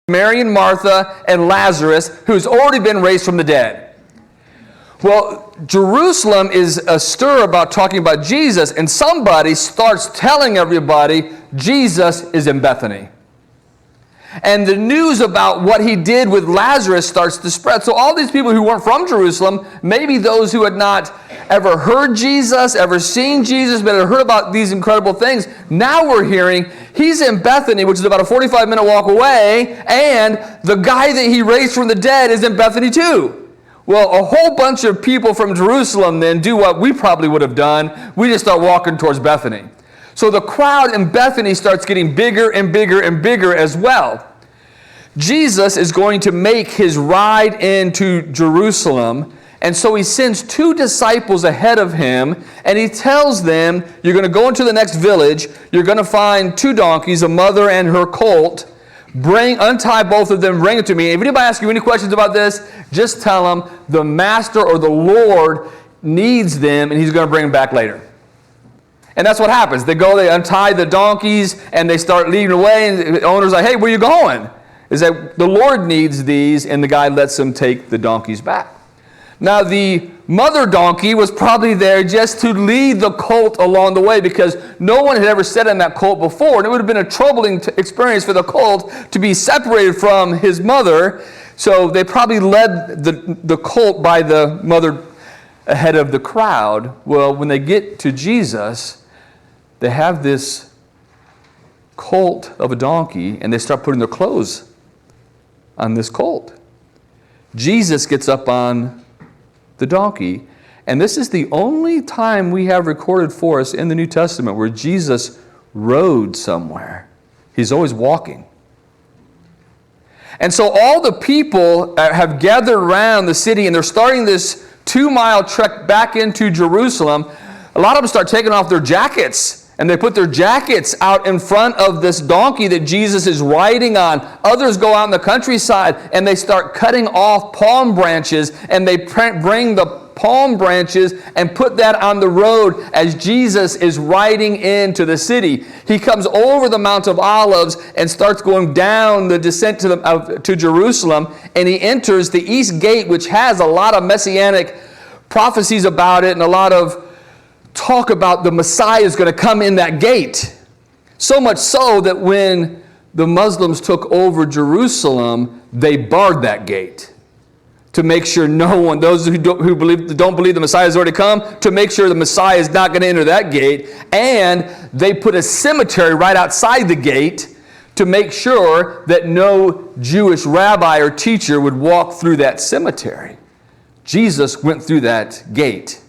Mary and Martha and Lazarus, who's already been raised from the dead. Well, Jerusalem is astir about talking about Jesus, and somebody starts telling everybody Jesus is in Bethany. And the news about what he did with Lazarus starts to spread. So all these people who weren't from Jerusalem, maybe those who had not ever heard Jesus, ever seen Jesus, but had heard about these incredible things, now we're hearing he's in Bethany, which is about a 45-minute walk away, and the guy that he raised from the dead is in Bethany too. Well, a whole bunch of people from Jerusalem then do what we probably would have done. We just start walking towards Bethany. So the crowd in Bethany starts getting bigger and bigger and bigger as well. Jesus is going to make his ride into Jerusalem, and so he sends 2 disciples ahead of him, and he tells them, you're going to go into the next village, you're going to find 2 donkeys, a mother and her colt, untie both of them, bring it to me. If anybody asks you any questions about this, just tell them the master or the Lord needs them, and he's going to bring them back later. And that's what happens. They untie the donkeys, and they start leading away, and the owner's like, hey, where are you going? Is that the Lord needs these, and the guy lets them take the donkeys back. Now, the mother donkey was probably there just to lead the colt along the way, because no one had ever sat on that colt before, and it would have been a troubling experience for the colt to be separated from his mother. So they probably led the colt by the mother ahead of the crowd. Well, when they get to Jesus, they have this colt of a donkey, and they start putting their clothes on this colt. Jesus gets up on the donkey, and this is the only time we have recorded for us in the New Testament where Jesus rode somewhere. He's always walking. And so all the people have gathered around the city, and they're starting this 2-mile trek back into Jerusalem. A lot of them start taking off their jackets, and they put their jackets out in front of this donkey that Jesus is riding on. Others go out in the countryside, and they start cutting off palm branches, and they bring the palm branches and put that on the road as Jesus is riding into the city. He comes over the Mount of Olives and starts going down the descent to Jerusalem, and he enters the east gate, which has a lot of messianic prophecies about it and a lot of talk about the Messiah is going to come in that gate. So much so that when the Muslims took over Jerusalem, they barred that gate to make sure no one, those who don't believe the Messiah has already come, to make sure the Messiah is not going to enter that gate. And they put a cemetery right outside the gate to make sure that no Jewish rabbi or teacher would walk through that cemetery. Jesus went through that gate.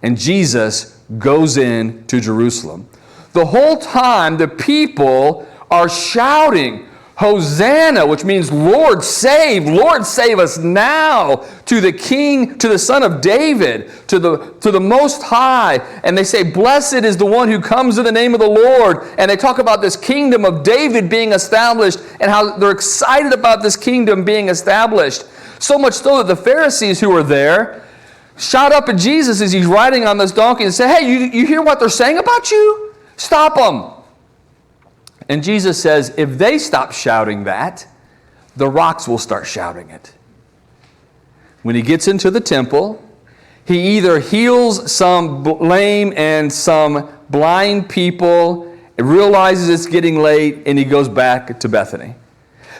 And Jesus goes in to Jerusalem. The whole time, the people are shouting, Hosanna, which means Lord save us now, to the King, to the Son of David, to the Most High. And they say, blessed is the one who comes in the name of the Lord. And they talk about this kingdom of David being established and how they're excited about this kingdom being established. So much so that the Pharisees who were there shout up at Jesus as he's riding on this donkey and say, hey, you hear what they're saying about you? Stop them. And Jesus says, if they stop shouting that, the rocks will start shouting it. When he gets into the temple, he either heals some lame and some blind people, realizes it's getting late, and he goes back to Bethany.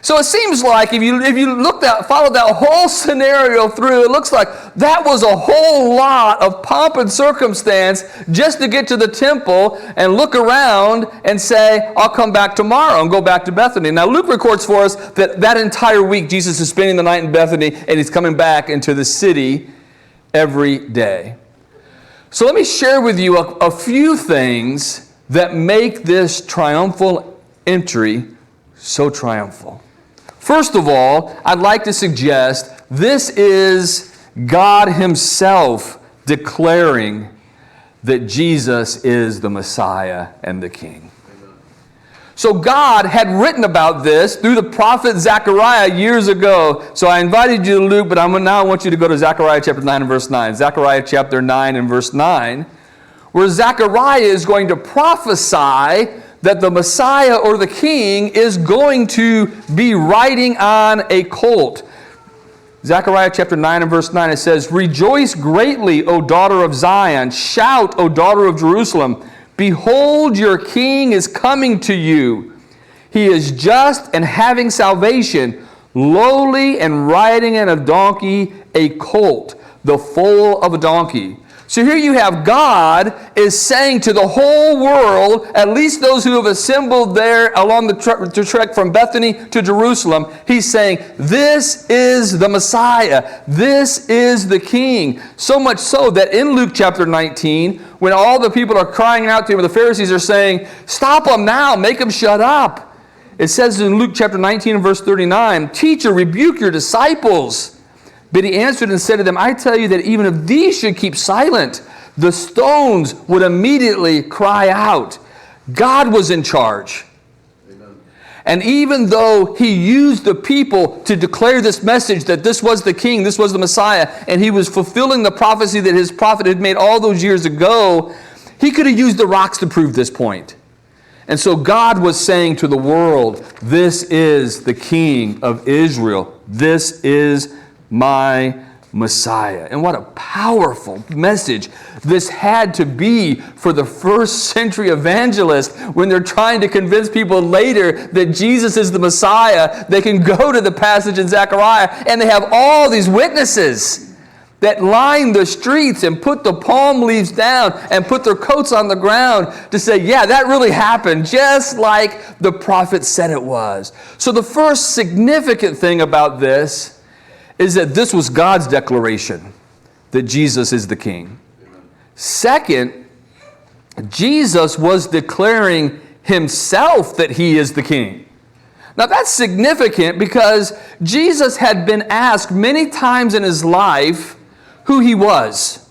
So it seems like if you followed that whole scenario through, it looks like that was a whole lot of pomp and circumstance just to get to the temple and look around and say, I'll come back tomorrow and go back to Bethany. Now Luke records for us that entire week Jesus is spending the night in Bethany, and he's coming back into the city every day. So let me share with you a few things that make this triumphal entry so triumphal. First of all, I'd like to suggest this is God himself declaring that Jesus is the Messiah and the King. So God had written about this through the prophet Zechariah years ago. So I invited you to Luke, but now I want you to go to Zechariah chapter 9 and verse 9. Zechariah chapter 9 and verse 9, where Zechariah is going to prophesy that the Messiah or the King is going to be riding on a colt. Zechariah chapter 9 and verse 9, it says, "Rejoice greatly, O daughter of Zion. Shout, O daughter of Jerusalem. Behold, your king is coming to you. He is just and having salvation, lowly and riding in a donkey, a colt, the foal of a donkey." So here you have God is saying to the whole world, at least those who have assembled there along the trek from Bethany to Jerusalem, he's saying, this is the Messiah. This is the King. So much so that in Luke chapter 19, when all the people are crying out to him, the Pharisees are saying, "Stop them now, make them shut up." It says in Luke chapter 19 and verse 39, "Teacher, rebuke your disciples." But he answered and said to them, "I tell you that even if these should keep silent, the stones would immediately cry out." God was in charge. Amen. And even though he used the people to declare this message that this was the King, this was the Messiah, and he was fulfilling the prophecy that his prophet had made all those years ago, he could have used the rocks to prove this point. And so God was saying to the world, this is the King of Israel. This is my Messiah. And what a powerful message this had to be for the first century evangelists when they're trying to convince people later that Jesus is the Messiah. They can go to the passage in Zechariah and they have all these witnesses that line the streets and put the palm leaves down and put their coats on the ground to say, yeah, that really happened, just like the prophet said it was. So the first significant thing about this is that this was God's declaration that Jesus is the King. Amen. Second, Jesus was declaring himself that he is the King. Now that's significant because Jesus had been asked many times in his life who he was.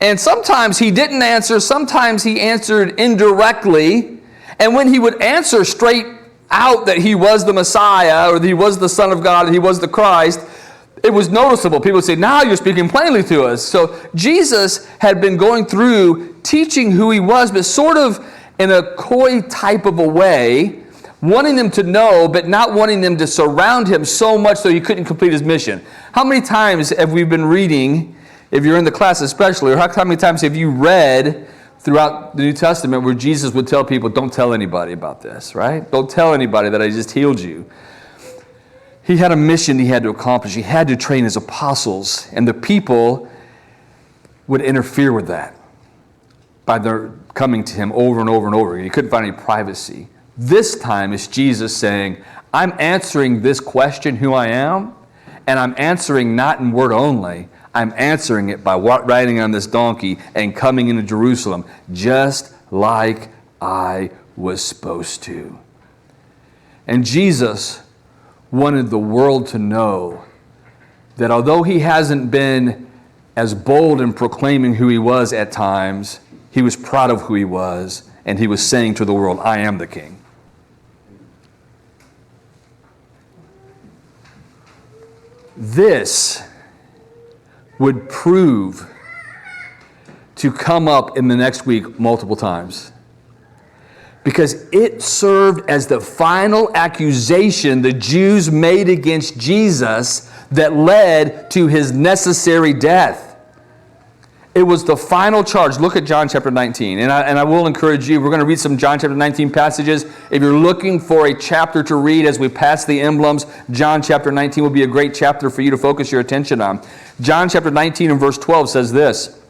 And sometimes he didn't answer, sometimes he answered indirectly. And when he would answer straight out that he was the Messiah or that he was the Son of God and he was the Christ, it was noticeable. People would say, now you're speaking plainly to us. So Jesus had been going through teaching who he was, but sort of in a coy type of a way, wanting them to know, but not wanting them to surround him so much so he couldn't complete his mission. How many times have we been reading, if you're in the class especially, or how many times have you read throughout the New Testament where Jesus would tell people, don't tell anybody about this, right? Don't tell anybody that I just healed you. He had a mission he had to accomplish. He had to train his apostles, and the people would interfere with that by their coming to him over and over and over again. He couldn't find any privacy. This time it's Jesus saying, I'm answering this question, who I am, and I'm answering not in word only, I'm answering it by riding on this donkey and coming into Jerusalem just like I was supposed to. And Jesus wanted the world to know that although he hasn't been as bold in proclaiming who he was at times, he was proud of who he was, and he was saying to the world, I am the King. This would prove to come up in the next week multiple times, because it served as the final accusation the Jews made against Jesus that led to his necessary death. It was the final charge. Look at John chapter 19. And I will encourage you, we're going to read some John chapter 19 passages. If you're looking for a chapter to read as we pass the emblems, John chapter 19 will be a great chapter for you to focus your attention on. John chapter 19 and verse 12 says this.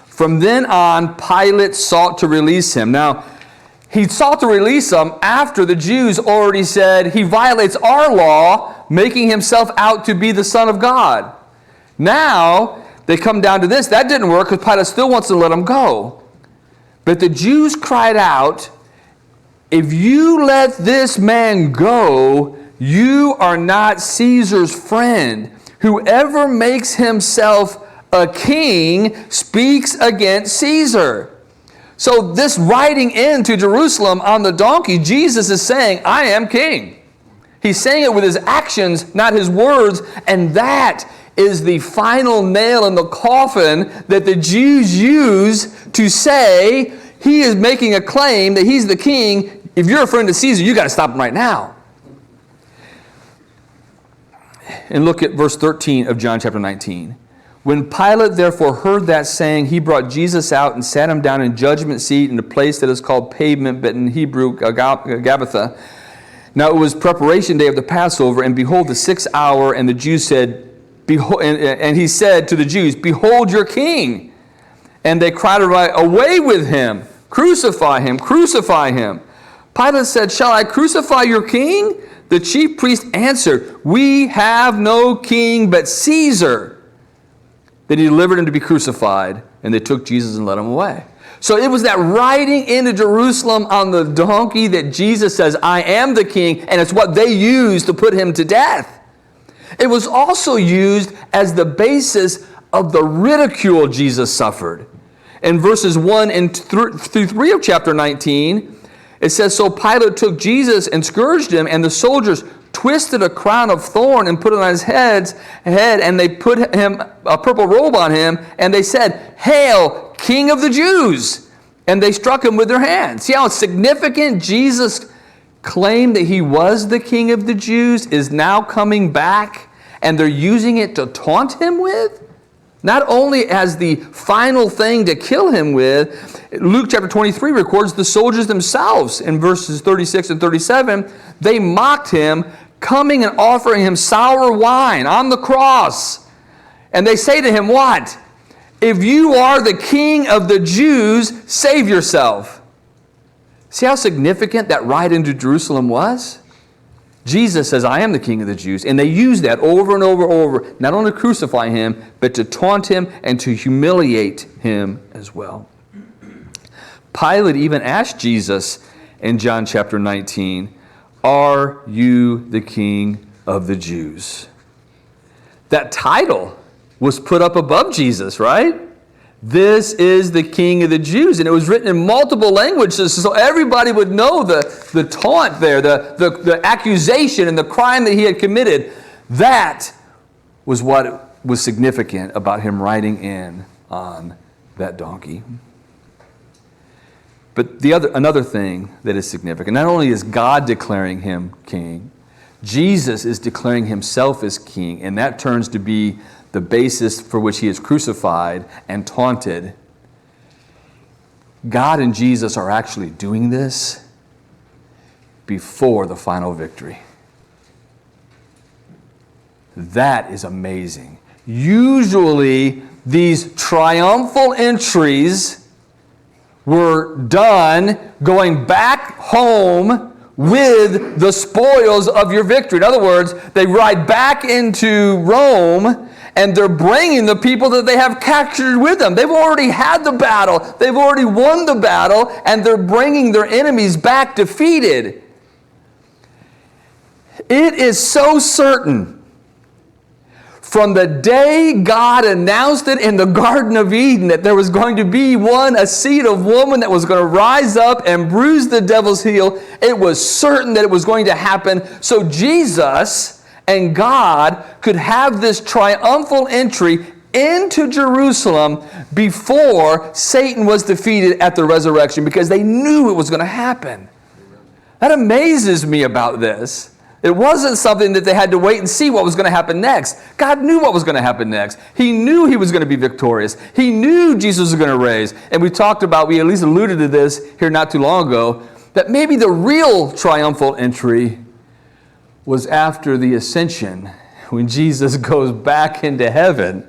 From then on, Pilate sought to release him. Now, he sought to release him after the Jews already said he violates our law, making himself out to be the Son of God. Now, they come down to this. That didn't work because Pilate still wants to let him go. But the Jews cried out, if you let this man go, you are not Caesar's friend. Whoever makes himself a king speaks against Caesar. So this riding into Jerusalem on the donkey, Jesus is saying, I am king. He's saying it with his actions, not his words, and that is the final nail in the coffin that the Jews use to say he is making a claim that he's the king. If you're a friend of Caesar, you got to stop him right now. And look at verse 13 of John chapter 19. When Pilate therefore heard that saying, he brought Jesus out and sat him down in judgment seat in a place that is called Pavement, but in Hebrew, Gabbatha. Now it was preparation day of the Passover, and behold, the 6th hour, and the Jews said, behold, and he said to the Jews, behold your king. And they cried away with him, crucify him, crucify him. Pilate said, shall I crucify your king? The chief priest answered, we have no king but Caesar. Then he delivered him to be crucified, and they took Jesus and led him away. So it was that riding into Jerusalem on the donkey that Jesus says, I am the king, and it's what they used to put him to death. It was also used as the basis of the ridicule Jesus suffered. In verses 1 and through 3 of chapter 19, it says, so Pilate took Jesus and scourged him, and the soldiers twisted a crown of thorn and put it on his head, and they put him a purple robe on him, and they said, Hail, King of the Jews! And they struck him with their hands. See how significant Jesus' claim that he was the King of the Jews is now coming back, and they're using it to taunt him with? Not only as the final thing to kill him with, Luke chapter 23 records the soldiers themselves in verses 36 and 37, they mocked him, coming and offering him sour wine on the cross. And they say to him, what? If you are the king of the Jews, save yourself. See how significant that ride into Jerusalem was? Jesus says, I am the king of the Jews. And they use that over and over and over, not only to crucify him, but to taunt him and to humiliate him as well. Pilate even asked Jesus in John chapter 19, are you the king of the Jews? That title was put up above Jesus, right? This is the King of the Jews. And it was written in multiple languages so everybody would know the taunt there, the accusation and the crime that he had committed. That was what was significant about him riding in on that donkey. But another thing that is significant, not only is God declaring him king, Jesus is declaring himself as king, and that turns to be the basis for which he is crucified and taunted. God and Jesus are actually doing this before the final victory. That is amazing. Usually, these triumphal entries were done going back home with the spoils of your victory. In other words, they ride back into Rome and they're bringing the people that they have captured with them. They've already had the battle. They've already won the battle, and they're bringing their enemies back defeated. It is so certain. From the day God announced it in the Garden of Eden that there was going to be a seed of woman that was going to rise up and bruise the devil's heel, it was certain that it was going to happen. So Jesus and God could have this triumphal entry into Jerusalem before Satan was defeated at the resurrection, because they knew it was going to happen. That amazes me about this. It wasn't something that they had to wait and see what was going to happen next. God knew what was going to happen next. He knew he was going to be victorious. He knew Jesus was going to raise. And we at least alluded to this here not too long ago, that maybe the real triumphal entry was after the ascension, when Jesus goes back into heaven,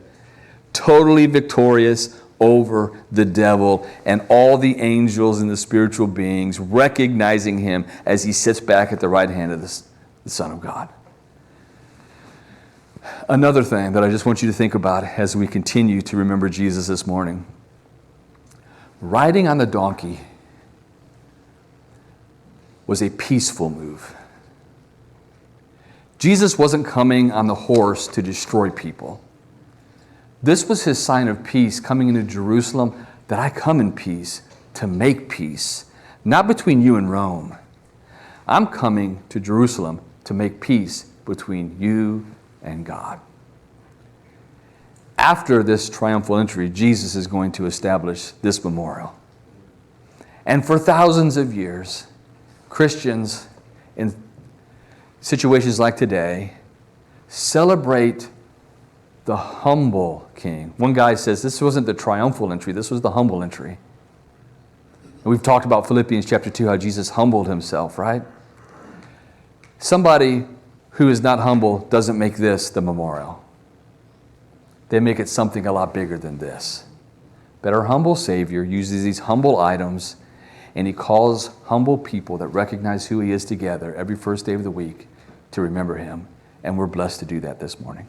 totally victorious over the devil and all the angels and the spiritual beings, recognizing him as he sits back at the right hand of the Son of God. Another thing that I just want you to think about as we continue to remember Jesus this morning. Riding on the donkey was a peaceful move. Jesus wasn't coming on the horse to destroy people. This was his sign of peace coming into Jerusalem, that I come in peace to make peace, not between you and Rome. I'm coming to Jerusalem to make peace between you and God. After this triumphal entry, Jesus is going to establish this memorial. And for thousands of years, Christians in situations like today celebrate the humble king. One guy says this wasn't the triumphal entry, this was the humble entry. And we've talked about Philippians chapter 2, how Jesus humbled himself, right? Somebody who is not humble doesn't make this the memorial. They make it something a lot bigger than this. But our humble Savior uses these humble items, and he calls humble people that recognize who he is together every first day of the week to remember him. And we're blessed to do that this morning.